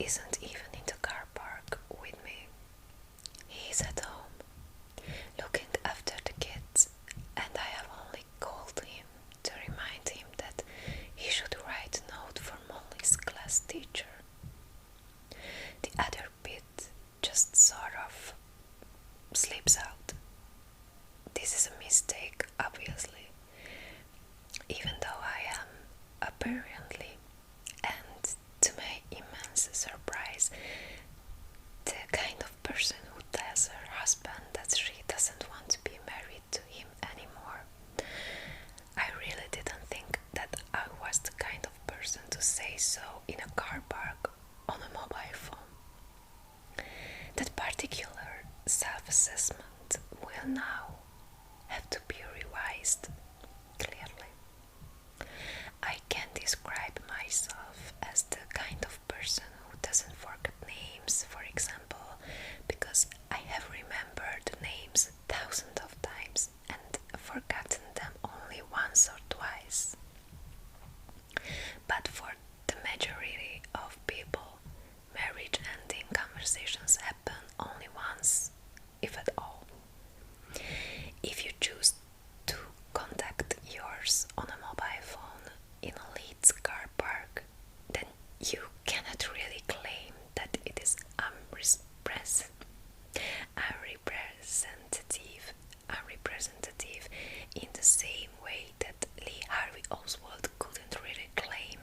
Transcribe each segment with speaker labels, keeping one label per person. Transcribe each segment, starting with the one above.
Speaker 1: isn't even in the car park with me. He's at home, looking after the kids, and I have only called him to remind him that he should write a note for Molly's class teacher. The other bit just sort of slips out. This is a mistake, obviously, even though I am apparently, and to my immense surprise, the kind of person who tells her husband that she doesn't want to be married to him anymore. I really didn't think that I was the kind of person to say so in a car park on a mobile phone. That particular self-assessment will now have to be revised, clearly. I can describe myself as the kind of person who doesn't forget names, for example, because I have remembered the names thousands of times and forgotten them only once or twice. But for the majority of people, marriage-ending conversations happen only once, if at all. If you choose to contact yours on a mobile phone in a Leeds car park, then you cannot really claim that it is unrepresentative in the same way that Lee Harvey Oswald couldn't really claim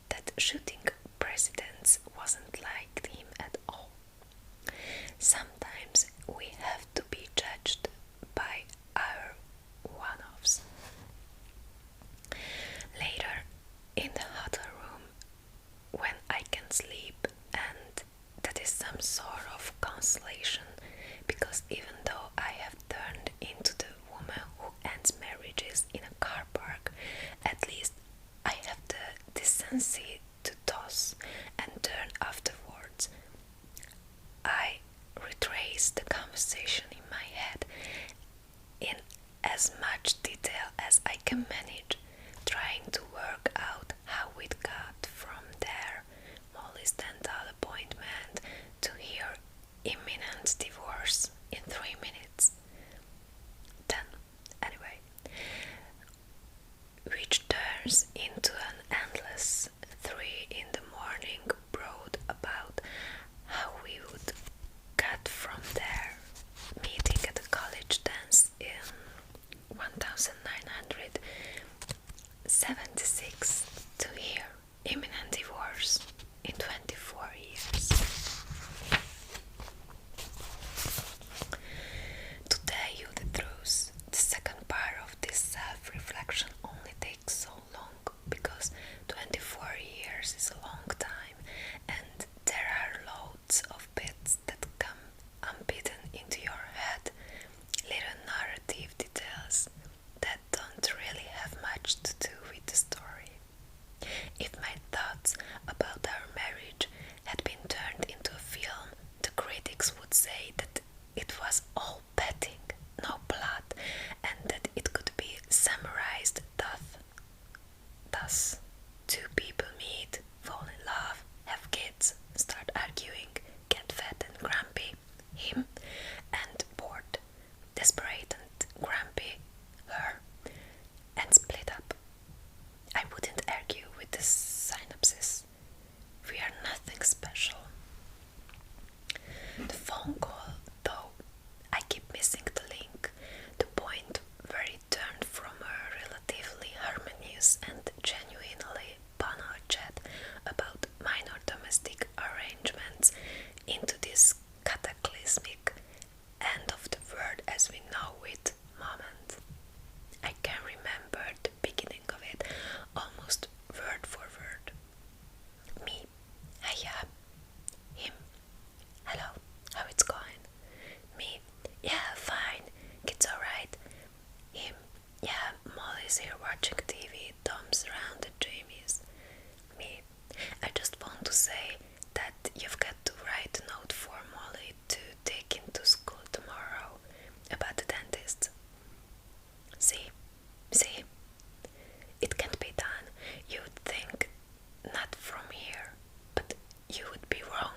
Speaker 1: that shooting presidents wasn't like him at all. Sometimes we have to be judged by our one-offs. Later, in the hotel room, when I can sleep, and that is some sort of consolation, because even though I have turned into the woman who ends marriages in a car park, at least I have the decency to toss and turn afterwards. I retrace the conversation in my head in as much detail as I can manage, trying to work out how it got from there, Molly's dental appointment, to her imminent divorce in 3 minutes. Then, anyway, which turns into an endless 3 in the morning broad about how we would get from there, meeting at a college dance in 1976 to hear imminent divorce in 24 years. To tell you the truth, the second part of this self-reflection only takes so long because 24 years is a long time, and there are loads of bits that come unbidden into your head, little narrative details that don't really have much to do with the story. If my thoughts about our marriage had been turned into a film, the critics would say that it was all betting, no plot, and that it could be summarized thus: two people meet, fall in love, have kids, start arguing, get fat and grumpy, him, and bored, desperate and grumpy, her, and split up. I wouldn't argue with this synopsis. We are nothing special. The phone call, though, I keep missing the link, the point where it turned from a relatively harmonious and genuinely banal chat about minor domestic arrangements into this cataclysmic end of the world as we know it moment. I can remember the beginning of it almost word for word. Me, hiya. Him, hello, how it's going? Me, yeah, fine, kids alright. Him, yeah, Molly's here watching TV, Tom's around at Jamie's. Me, I just want to say that you've got to write a note for Molly to take into school tomorrow about the dentist. See, it can't be done. You would think not from here, but you would be wrong.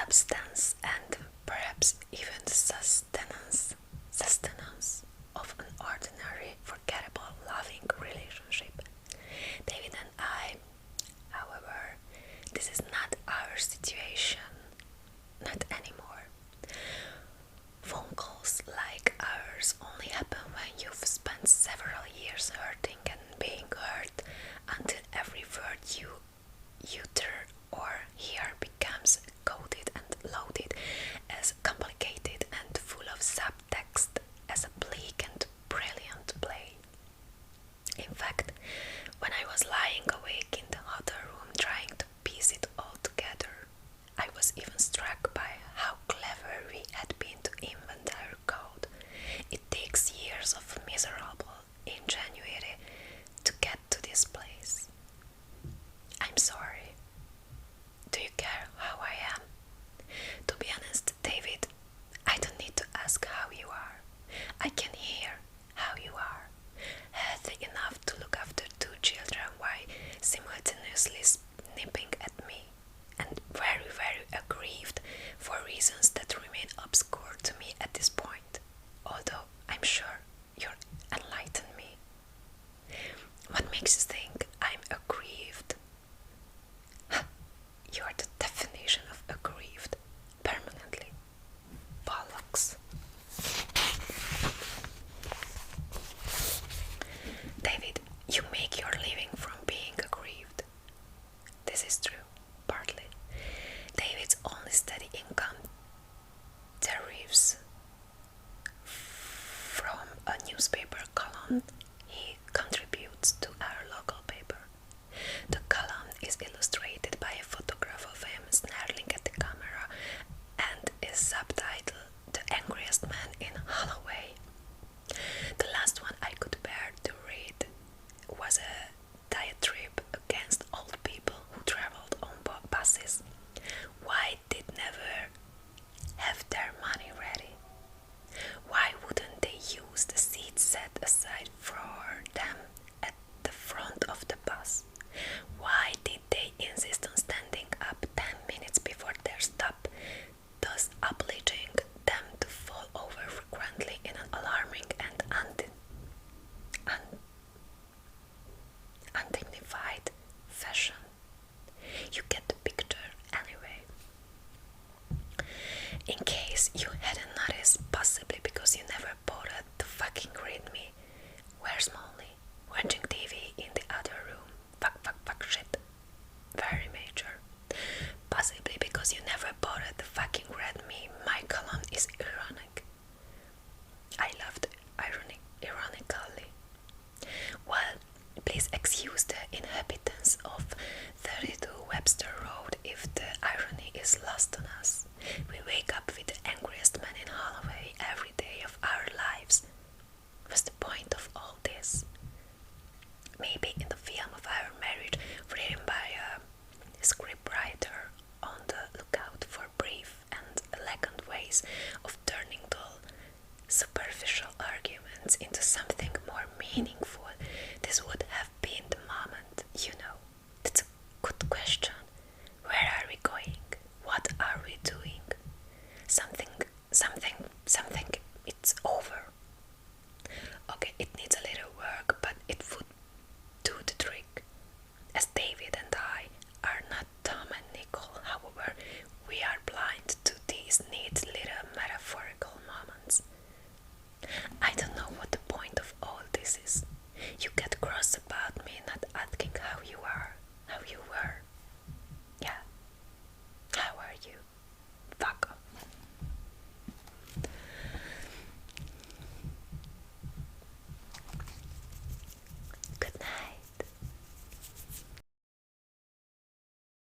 Speaker 1: substance and perhaps even sustenance of an ordinary, forgettable, loving relationship. David and I, however, this is not our situation, not anymore. Phone calls like ours only happen when you've spent several years hurting and being hurt until every word you utter or hear becomes coded and loaded as complicated and full of subtext as a bleak and brilliant play. In fact, when I was lying awake in the hotel room trying to piece it all together, I was even struck by how clever we had been to invent our code. It takes years of miserable ingenuity to get to this place. I'm sorry. Do you care how I am? To be honest, David, I don't need to ask how you are. I can hear how you are. Healthy enough to look after 2 children while simultaneously nipping at me, and very, very aggrieved for reasons